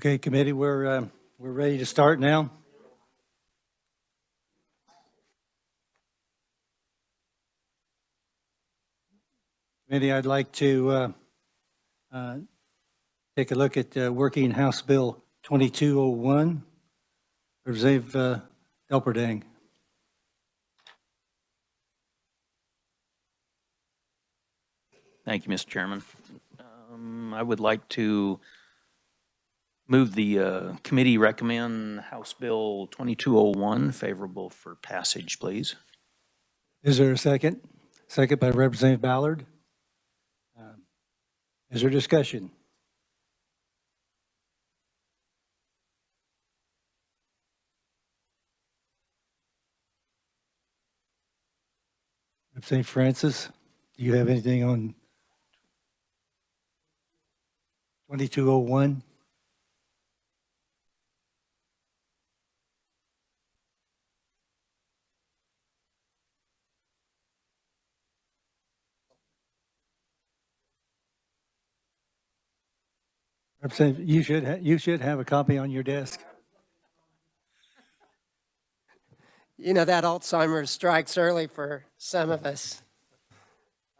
Okay, committee, we're ready to start now. Committee, I'd like to take a look at Working House Bill 2201. Representative Elperdang. Thank you, Mr. Chairman. I would like to move the committee recommend House Bill 2201 favorable for passage, please. Is there a second? Second by Representative Ballard. Is there discussion? Representative Francis, do you have anything on 2201? Representative, you should have a copy on your desk. You know, that Alzheimer's strikes early for some of us.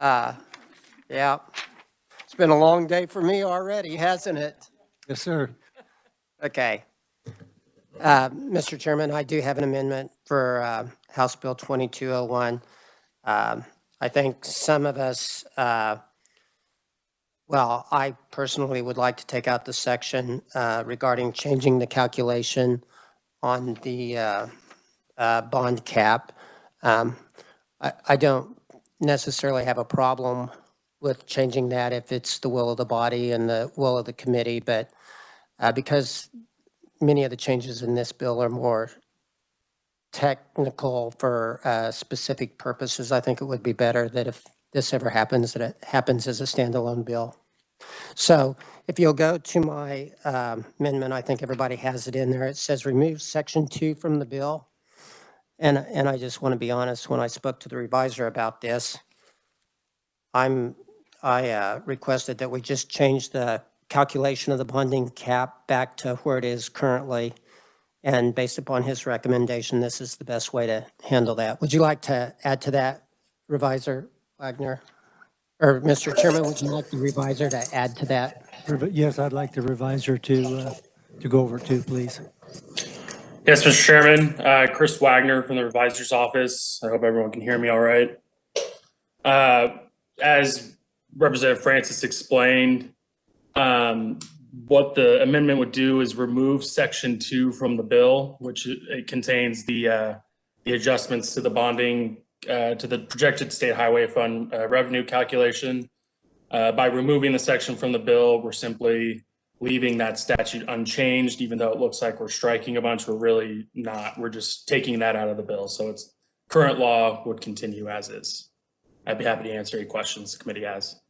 Yeah, it's been a long day for me already, hasn't it? Yes, sir. Okay. Mr. Chairman, I do have an amendment for House Bill 2201. I think some of us, well, I personally would like to take out the section regarding changing the calculation on the bond cap. I don't necessarily have a problem with changing that if it's the will of the body and the will of the committee, but because many of the changes in this bill are more technical for specific purposes, I think it would be better that if this ever happens, that it happens as a standalone bill. So if you'll go to my amendment, I think everybody has it in there. It says remove section 2 from the bill. And I just want to be honest, when I spoke to the revisor about this, I requested that we just change the calculation of the bonding cap back to where it is currently. And based upon his recommendation, this is the best way to handle that. Would you like to add to that, Revisor Wagner? Or Mr. Chairman, would you like the revisor to add to that? Yes, I'd like the revisor to go over too, please. Yes, Mr. Chairman, Chris Wagner from the revisor's office. I hope everyone can hear me all right. As Representative Francis explained, what the amendment would do is remove section 2 from the bill, which it contains the adjustments to the bonding, to the projected state highway fund revenue calculation. By removing the section from the bill, we're simply leaving that statute unchanged, even though it looks like we're striking a bunch. We're really not. We're just taking that out of the bill. So it's current law would continue as is. I'd be happy to answer any questions the committee has.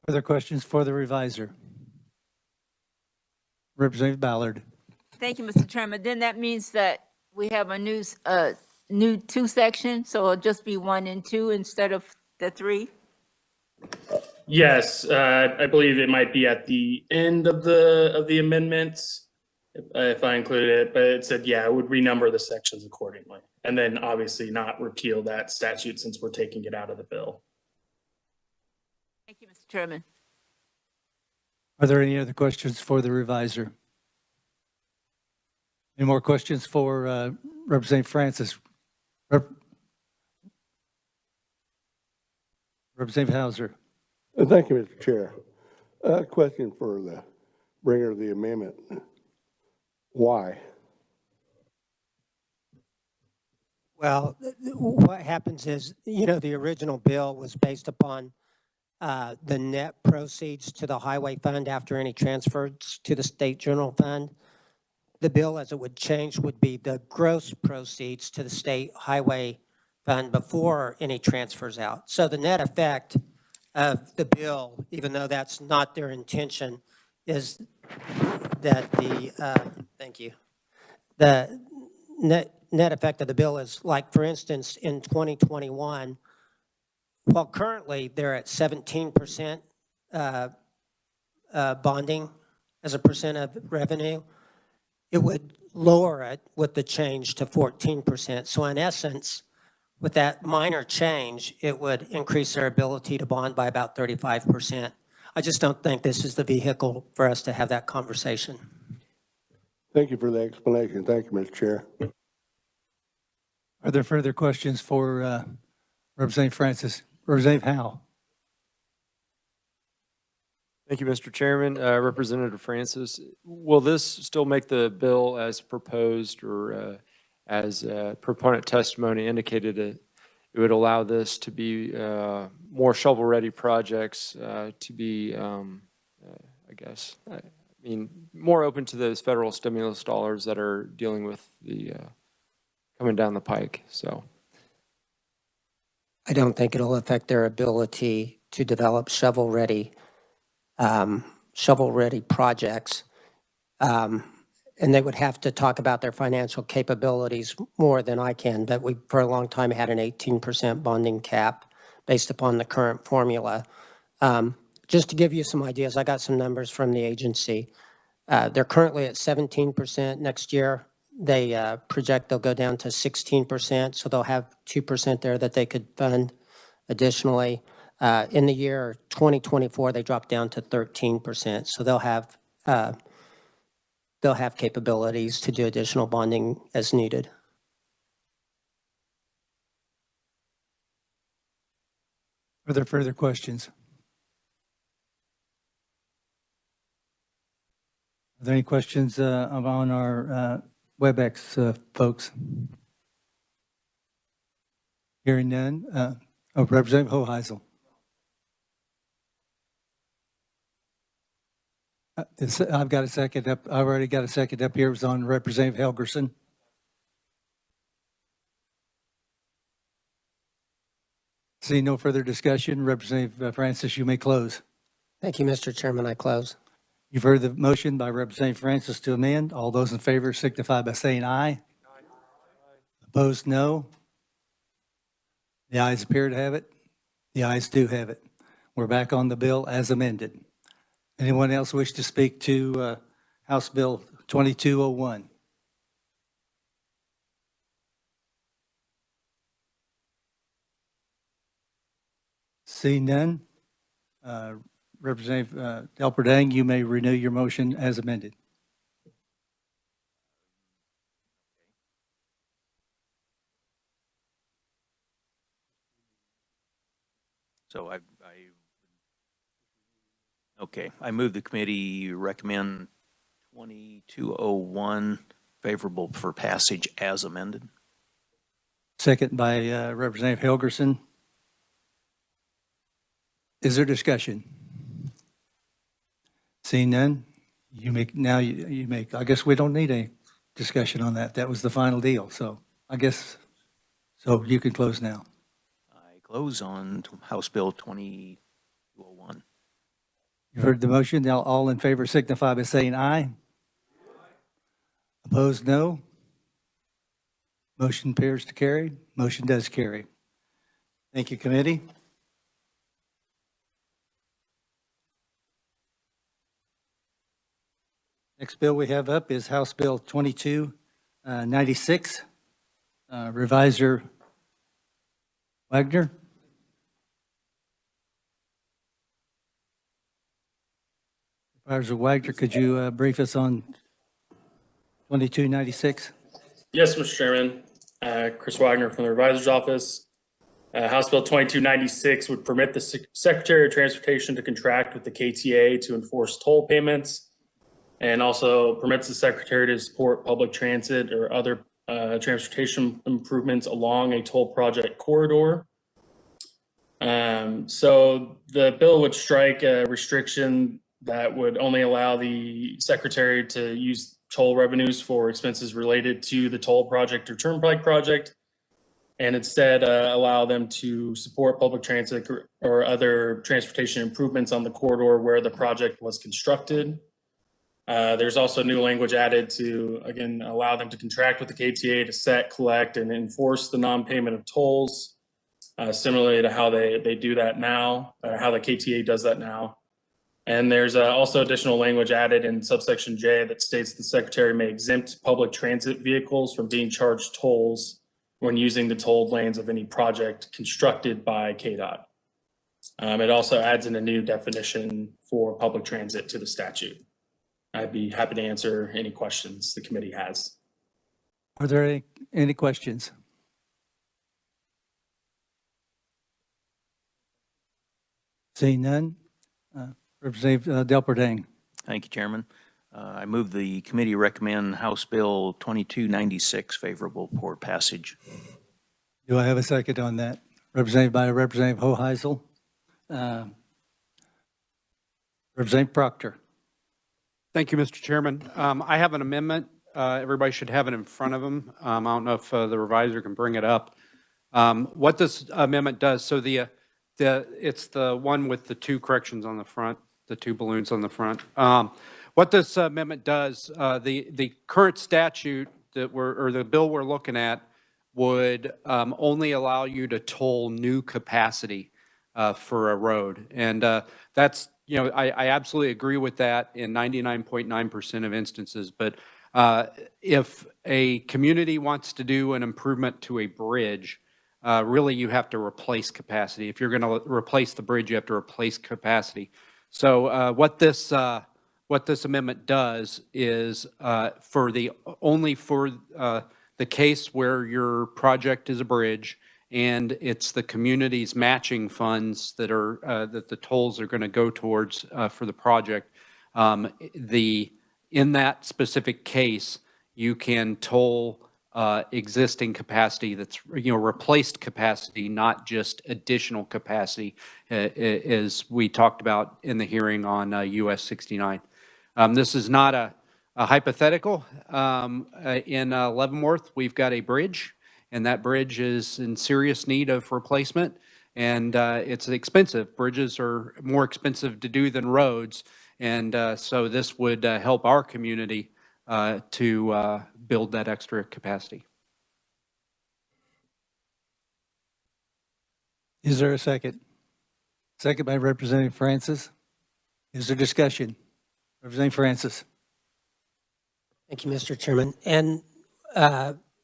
Further questions for the revisor? Representative Ballard. Thank you, Mr. Chairman. Then that means that we have a new 2 section, so it'll just be 1 and 2 instead of the 3? Yes, I believe it might be at the end of the amendments if I included it, but it said, yeah, it would renumber the sections accordingly. And then obviously not repeal that statute since we're taking it out of the bill. Thank you, Mr. Chairman. Are there any other questions for the revisor? Any more questions for Representative Francis? Representative Hauser. Thank you, Mr. Chair. A question for the bringer of the amendment. Why? Well, what happens is, you know, the original bill was based upon the net proceeds to the highway fund after any transfers to the state general fund. The bill, as it would change, would be the gross proceeds to the state highway fund before any transfers out. So the net effect of the bill, even though that's not their intention, is that thank you, the net effect of the bill is, like, for instance, in 2021, while currently they're at 17% bonding, as a percent of revenue, it would lower it with the change to 14%. So in essence, with that minor change, it would increase their ability to bond by about 35%. I just don't think this is the vehicle for us to have that conversation. Thank you for the explanation. Thank you, Mr. Chair. Are there further questions for Representative Francis? Representative Howe? Thank you, Mr. Chairman. Representative Francis, will this still make the bill as proposed, or as proponent testimony indicated, it would allow this to be more shovel-ready projects to be, I mean, more open to those federal stimulus dollars that are dealing with the coming down the pike. So I don't think it'll affect their ability to develop shovel-ready projects. And they would have to talk about their financial capabilities more than I can, but we, for a long time, had an 18% bonding cap based upon the current formula. Just to give you some ideas, I got some numbers from the agency. They're currently at 17%. Next year, they project they'll go down to 16%, so they'll have 2% there that they could fund additionally. In the year 2024, they drop down to 13%, so they'll have capabilities to do additional bonding as needed. Are there further questions? Are there any questions on our WebEx folks? Hearing none. Representative Hoheisel. I've got a second up. I've already got a second up here. It was on Representative Helgerson. See no further discussion. Representative Francis, you may close. Thank you, Mr. Chairman. I close. You've heard the motion by Representative Francis to amend. All those in favor signify by saying aye. Opposed, no. The ayes appear to have it. The ayes do have it. We're back on the bill as amended. Anyone else wish to speak to House Bill 2201? See none. Representative Delperdang, you may renew your motion as amended. So I move the committee recommend 2201 favorable for passage as amended. Second by Representative Helgerson. Is there discussion? Seeing none, you make, I guess we don't need a discussion on that. That was the final deal. So I guess, so you can close now. I close on House Bill 2201. You heard the motion. Now all in favor signify by saying aye. Opposed, no. Motion appears to carry. Motion does carry. Thank you, committee. Next bill we have up is House Bill 2296. Reviser Wagner. Reviser Wagner, could you brief us on 2296? Yes, Mr. Chairman. Chris Wagner from the Revisor's Office. House Bill 2296 would permit the Secretary of Transportation to contract with the KTA to enforce toll payments, and also permits the Secretary to support public transit or other transportation improvements along a toll project corridor. So the bill would strike a restriction that would only allow the Secretary to use toll revenues for expenses related to the toll project or turnpike project, and instead allow them to support public transit or other transportation improvements on the corridor where the project was constructed. There's also new language added to, again, allow them to contract with the KTA to set, collect, and enforce the non-payment of tolls, similarly to how they do that now, how the KTA does that now. And there's also additional language added in subsection J that states the secretary may exempt public transit vehicles from being charged tolls when using the tolled lanes of any project constructed by KDOT. It also adds in a new definition for public transit to the statute. I'd be happy to answer any questions the committee has. Are there any questions? Seeing none, Representative Delperdang. Thank you, Chairman. I move the committee recommend House Bill 2296 favorable for passage. Do I have a second on that? Represented by Representative Hoheisel. Representative Proctor. Thank you, Mr. Chairman. I have an amendment. Everybody should have it in front of them. I don't know if the revisor can bring it up. What this amendment does, so it's the one with the two corrections on the front, the two balloons on the front. What this amendment does, the current statute or the bill we're looking at would only allow you to toll new capacity for a road. And that's, I absolutely agree with that in 99.9% of instances. But if a community wants to do an improvement to a bridge, really you have to replace capacity. If you're going to replace the bridge, you have to replace capacity. So what this amendment does is only for the case where your project is a bridge and it's the community's matching funds that the tolls are going to go towards for the project. In that specific case, you can toll existing capacity that's replaced capacity, not just additional capacity, as we talked about in the hearing on US 69. This is not a hypothetical. In Leavenworth, we've got a bridge, and that bridge is in serious need of replacement, and it's expensive. Bridges are more expensive to do than roads, and so this would help our community to build that extra capacity. Is there a second? Second by Representative Francis. Is there discussion? Representative Francis. Thank you, Mr. Chairman. And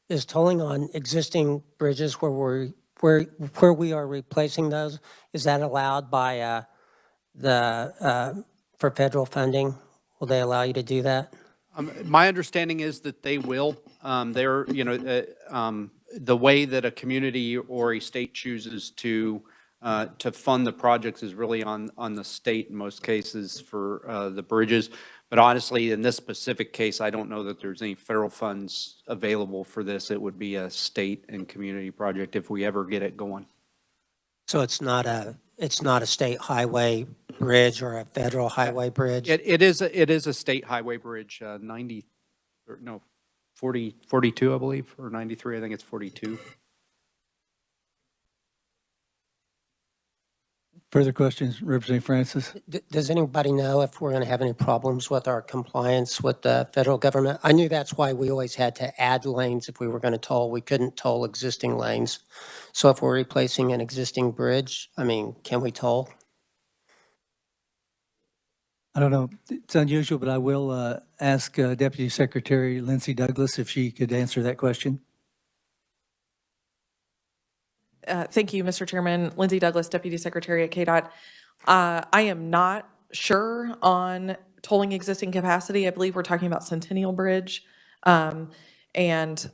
is tolling on existing bridges where we are replacing those, is that allowed by for federal funding? Will they allow you to do that? My understanding is that they will. The way that a community or a state chooses to fund the projects is really on the state in most cases for the bridges. But honestly, in this specific case, I don't know that there's any federal funds available for this. It would be a state and community project if we ever get it going. So it's not a state highway bridge or a federal highway bridge? It is a state highway bridge, 42, I believe, or 93. I think it's 42. Further questions, Representative Francis? Does anybody know if we're going to have any problems with our compliance with the federal government? I knew that's why we always had to add lanes if we were going to toll. We couldn't toll existing lanes. So if we're replacing an existing bridge, can we toll? I don't know. It's unusual, but I will ask Deputy Secretary Lindsay Douglas if she could answer that question. Thank you, Mr. Chairman. Lindsay Douglas, Deputy Secretary at KDOT. I am not sure on tolling existing capacity. I believe we're talking about Centennial Bridge. And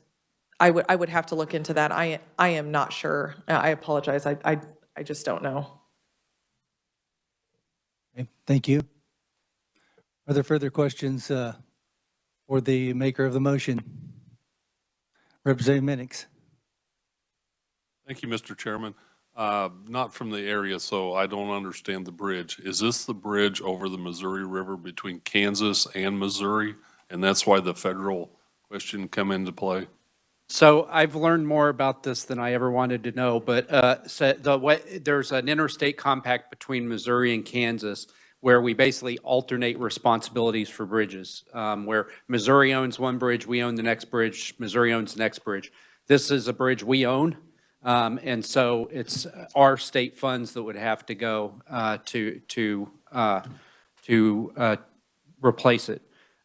I would have to look into that. I am not sure. I apologize. I just don't know. Okay, thank you. Are there further questions for the maker of the motion? Representative Minix. Thank you, Mr. Chairman. Not from the area, so I don't understand the bridge. Is this the bridge over the Missouri River between Kansas and Missouri? And that's why the federal question come into play? So I've learned more about this than I ever wanted to know, but there's an interstate compact between Missouri and Kansas where we basically alternate responsibilities for bridges, where Missouri owns one bridge, we own the next bridge, Missouri owns the next bridge. This is a bridge we own. And so it's our state funds that would have to go to to replace it.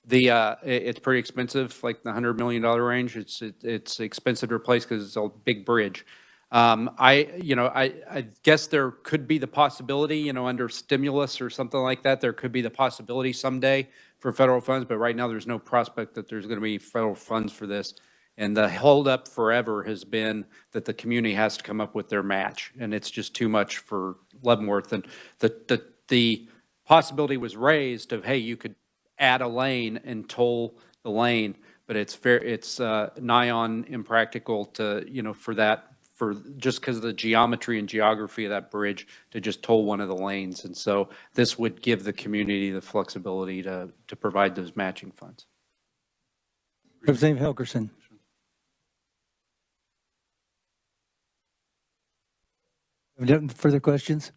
It's pretty expensive, like the $100 million range. It's expensive to replace because it's a big bridge. I guess there could be the possibility, under stimulus or something like that, there could be the possibility someday for federal funds, but right now there's no prospect that there's going to be federal funds for this. And the holdup forever has been that the community has to come up with their match, and it's just too much for Leavenworth. And the possibility was raised of, hey, you could add a lane and toll the lane, but it's nigh on impractical to, for just because of the geometry and geography of that bridge to just toll one of the lanes. And so this would give the community the flexibility to provide those matching funds. Representative Helgerson. Further questions?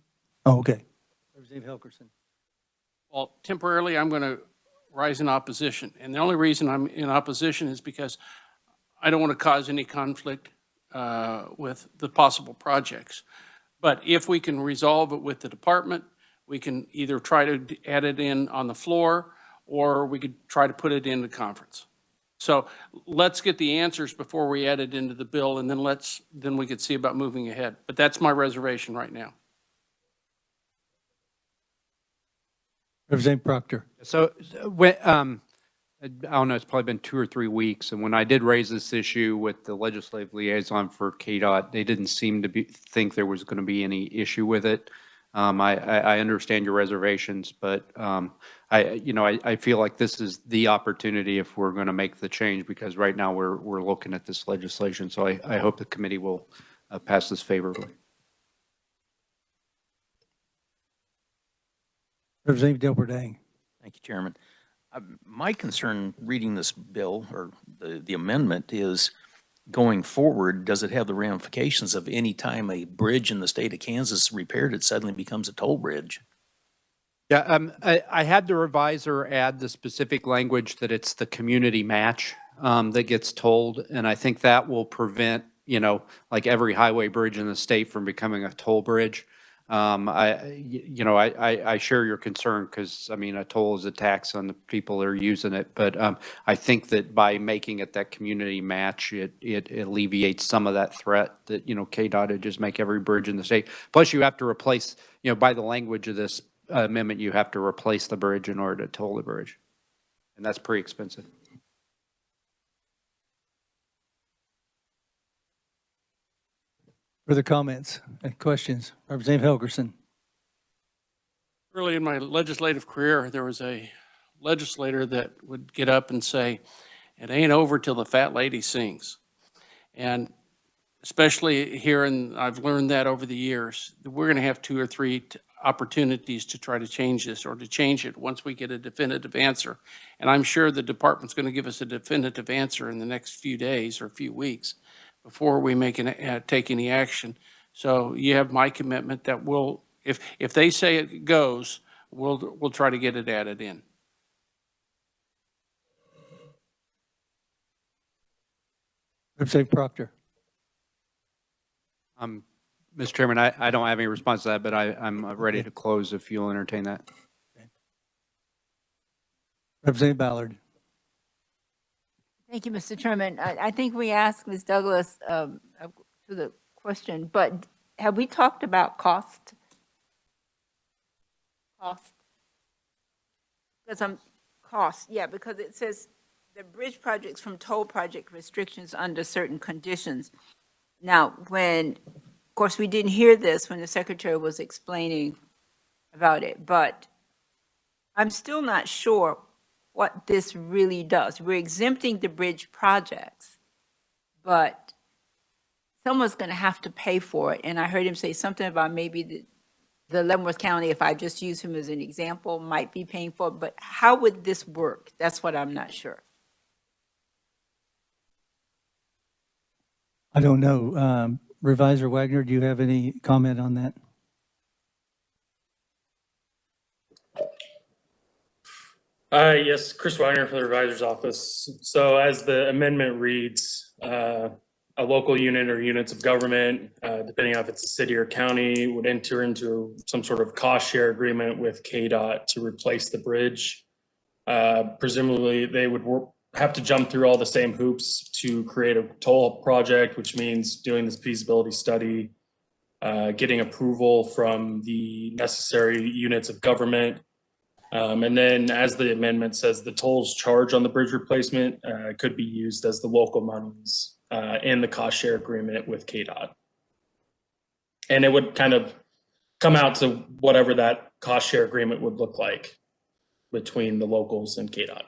Oh, okay. Representative Helgerson. Well, temporarily, I'm going to rise in opposition. And the only reason I'm in opposition is because I don't want to cause any conflict with the possible projects. But if we can resolve it with the department, we can either try to add it in on the floor, or we could try to put it in the conference. So let's get the answers before we add it into the bill, and then we could see about moving ahead. But that's my reservation right now. Representative Proctor. So when, I don't know, it's probably been 2 or 3 weeks. And when I did raise this issue with the legislative liaison for KDOT, they didn't seem to think there was going to be any issue with it. I understand your reservations, but I feel like this is the opportunity if we're going to make the change, because right now we're looking at this legislation. So I hope the committee will pass this favorably. Representative Delberdang. Thank you, Chairman. My concern reading this bill or the amendment is going forward, does it have the ramifications of any time a bridge in the state of Kansas is repaired, it suddenly becomes a toll bridge? Yeah, I had the revisor add the specific language that it's the community match that gets tolled. And I think that will prevent, like every highway bridge in the state from becoming a toll bridge. I share your concern because, a toll is a tax on the people that are using it. But I think that by making it that community match, it alleviates some of that threat that, KDOT would just make every bridge in the state. Plus, you have to replace, by the language of this amendment, you have to replace the bridge in order to toll the bridge. And that's pretty expensive. Further comments and questions? Representative Helgerson. Early in my legislative career, there was a legislator that would get up and say, "It ain't over till the fat lady sings." And especially here, and I've learned that over the years, that we're going to have 2 or 3 opportunities to try to change this or to change it once we get a definitive answer. And I'm sure the department's going to give us a definitive answer in the next few days or few weeks before we take any action. So you have my commitment that we'll, if they say it goes, we'll try to get it added in. Representative Proctor. Mr. Chairman, I don't have any response to that, but I'm ready to close if you'll entertain that. Okay. Representative Ballard. Thank you, Mr. Chairman. I think we asked Ms. Douglas to the question, but have we talked about cost? Because it says the bridge projects from toll project restrictions under certain conditions. Now, of course, we didn't hear this when the secretary was explaining about it, but I'm still not sure what this really does. We're exempting the bridge projects, but someone's going to have to pay for it. And I heard him say something about maybe the Leavenworth County, if I just use him as an example, might be paying for it. But how would this work? That's what I'm not sure. I don't know. Revisor Wagner, do you have any comment on that? Yes, Chris Wagner for the revisor's office. So as the amendment reads, a local unit or units of government, depending on if it's a city or county, would enter into some sort of cost share agreement with KDOT to replace the bridge. Presumably, they would have to jump through all the same hoops to create a toll project, which means doing this feasibility study, getting approval from the necessary units of government. And then, as the amendment says, the tolls charged on the bridge replacement could be used as the local monies in the cost share agreement with KDOT. And it would kind of come out to whatever that cost share agreement would look like between the locals and KDOT.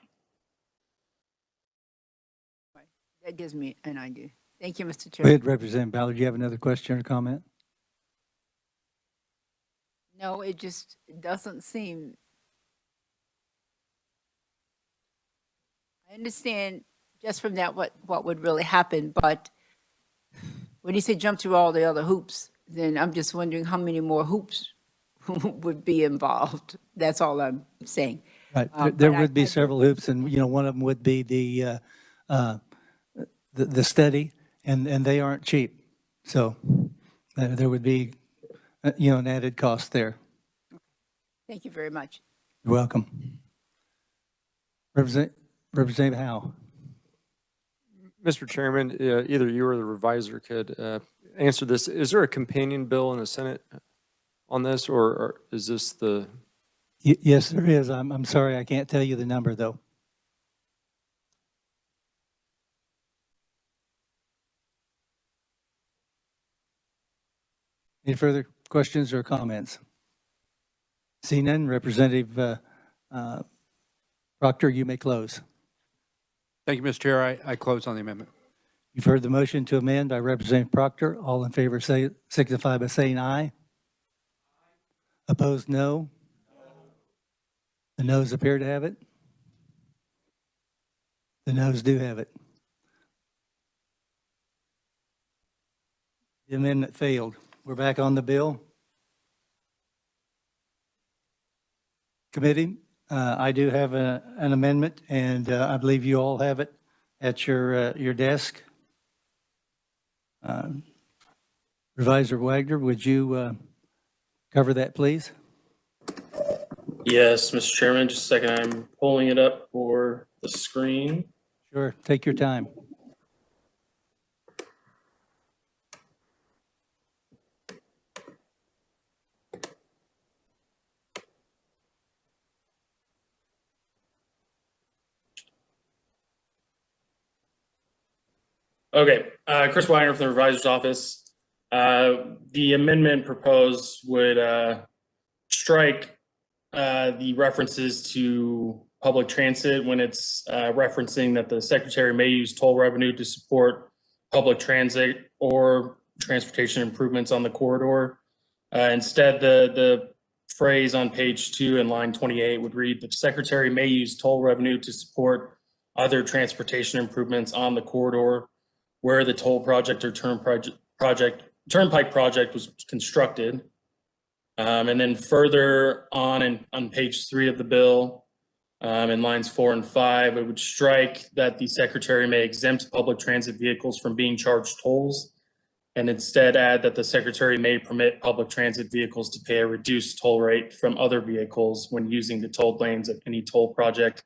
That gives me an idea. Thank you, Mr. Go Chair. ahead, Representative Ballard. Do you have another question or comment? No, it just doesn't seem. I understand just from that what would really happen, but when you say jump through all the other hoops, then I'm just wondering how many more hoops would be involved. That's all I'm saying. Right. There but would be several hoops, and one of them would be the study, and they aren't cheap. So there would be an added cost there. Thank you very much. You're welcome. Representative Howe. Mr. Chairman, either you or the revisor could answer this. Is there a companion bill in the Senate on this, or is this the? Yes, there is. I'm sorry, I can't tell you the number, though. Any further questions or comments? Seeing none, Representative Proctor, you may close. Thank you, Mr. Chair. I close on the amendment. You've heard the motion to amend by Representative Proctor. All in favor signify by saying aye. Opposed, no. The noes appear to have it. The noes do have it. The amendment failed. We're back on the bill. Committee, I do have an amendment, and I believe you all have it at your desk. Revisor Wagner, would you cover that, please? Yes, Mr. Chairman, just a second. I'm pulling it up for the screen. Sure, take your time. Okay, Chris Wagner from the Revisor's Office. The amendment proposed would strike the references to public transit when it's referencing that the Secretary may use toll revenue to support public transit or transportation improvements on the corridor. Instead, the phrase on page 2 in line 28 would read, the Secretary may use toll revenue to support other transportation improvements on the corridor where the toll project or turnpike project was constructed. And then further on page 3 of the bill, in lines 4 and 5, it would strike that the Secretary may exempt public transit vehicles from being charged tolls, and instead add that the Secretary may permit public transit vehicles to pay a reduced toll rate from other vehicles when using the tolled lanes of any toll project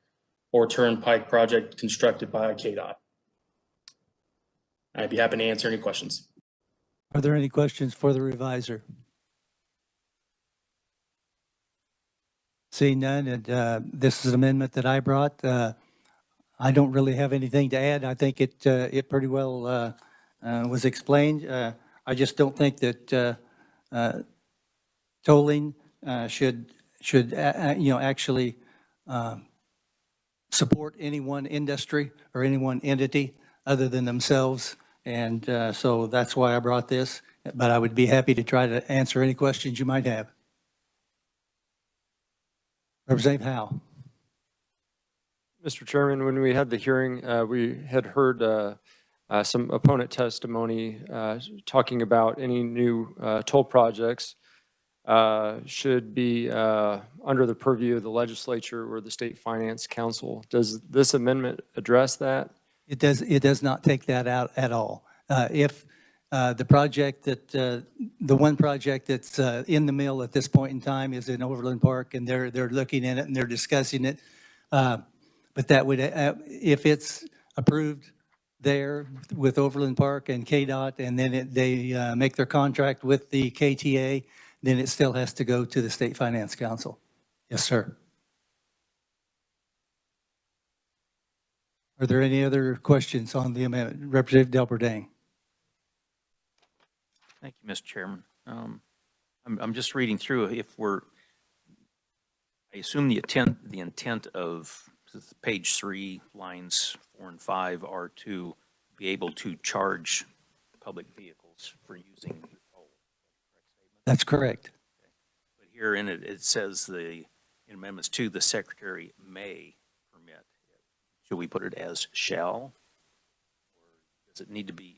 or turnpike project constructed by KDOT. I'd be happy to answer any questions. Are there any questions for the revisor? Seeing none, and this is an amendment that I brought. I don't really have anything to add. I think it pretty well was explained. I just don't think that tolling should actually support any one industry or any one entity other than themselves. And so that's why I brought this, but I would be happy to try to answer any questions you might have. Representative Howe. Mr. Chairman, when we had the hearing, we had heard some opponent testimony talking about any new toll projects should be under the purview of the legislature or the State Finance Council. Does this amendment address that? It does not take that out at all. If the project that, the one project that's in the mill at this point in time is in Overland Park, and they're looking at it and they're discussing it. But that would, if it's approved there with Overland Park and KDOT, and then they make their contract with the KTA, then it still has to go to the State Finance Council. Yes, sir. Are there any other questions on the amendment? Representative Delberdang. Thank you, Mr. Chairman. I'm just reading through. If we're, I assume the intent of page 3, lines 4 and 5 are to be able to charge public vehicles for using the toll. That's correct. But here in it, it says in amendments 2, the secretary may permit. Should we put it as shall? Or does it need to be,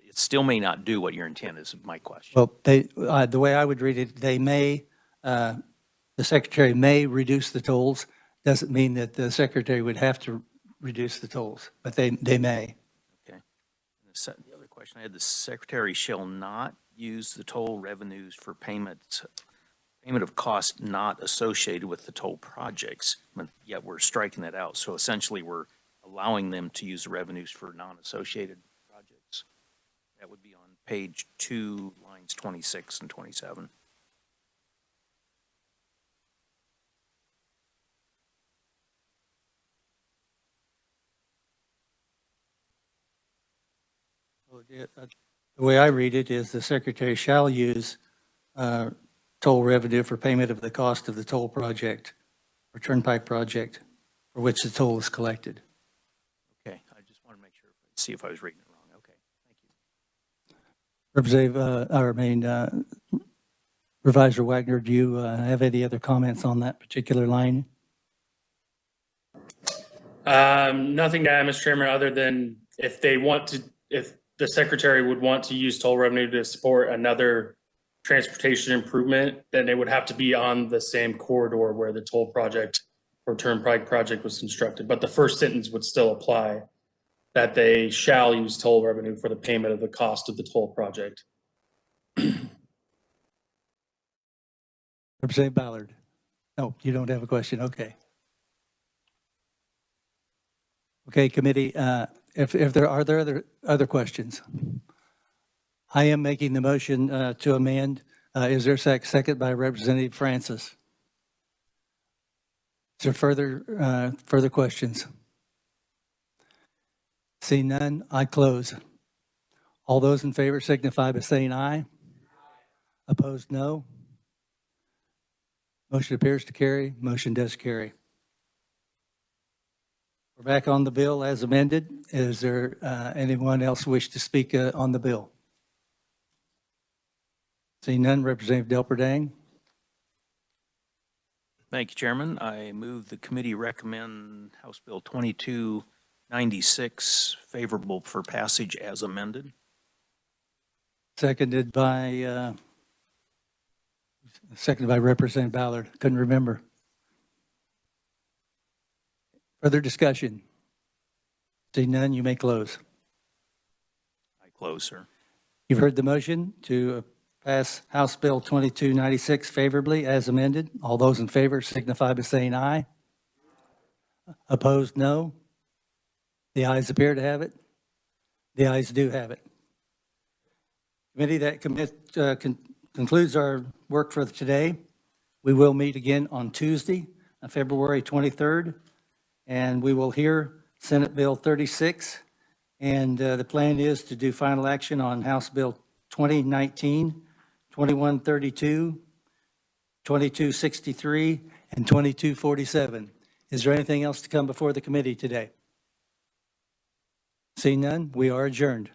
it still may not do what your intent is, my question. Well, the way I would read it, they may, the secretary may reduce the tolls. Doesn't mean that the secretary would have to reduce the tolls, but they may. Okay. And the other question I had, the secretary shall not use the toll revenues for payment of costs not associated with the toll projects, but yet we're striking that out. So essentially, we're allowing them to use the revenues for non-associated projects. That would be on page 2, lines 26 and 27. The way I read it is the secretary shall use toll revenue for payment of the cost of the toll project or turnpike project for which the toll is collected. Okay, I just want to make sure, see if I was reading it wrong. Okay, thank you. Revisor Wagner, do you have any other comments on that particular line? Nothing to add, Mr. Chairman, other than if the secretary would want to use toll revenue to support another transportation improvement, then it would have to be on the same corridor where the toll project or turnpike project was constructed. But the first sentence would still apply, that they shall use toll revenue for the payment of the cost of the toll project. Representative Ballard. No, you don't have a question. Okay. Okay, committee, if there are other questions? I am making the motion to amend. Is there a second by Representative Francis? Is there further questions? Seeing none, I close. All those in favor signify by saying aye. Opposed, no. Motion appears to carry. Motion does carry. We're back on the bill as amended. Is there anyone else wish to speak on the bill? Seeing none, Representative Delberdang. Thank you, Chairman. I move the committee recommend House Bill 2296 favorable for passage as amended. Seconded by Representative Ballard. Couldn't remember. Further discussion? Seeing none, you may close. I close, sir. You've heard the motion to pass House Bill 2296 favorably as amended. All those in favor signify by saying aye. Opposed, no. The ayes appear to have it. The ayes do have it. Committee, that concludes our work for today. We will meet again on Tuesday, on February 23rd, and we will hear Senate Bill 36. And the plan is to do final action on House Bill 2019, 2132, 2263, and 2247. Is there anything else to come before the committee today? Seeing none, we are adjourned.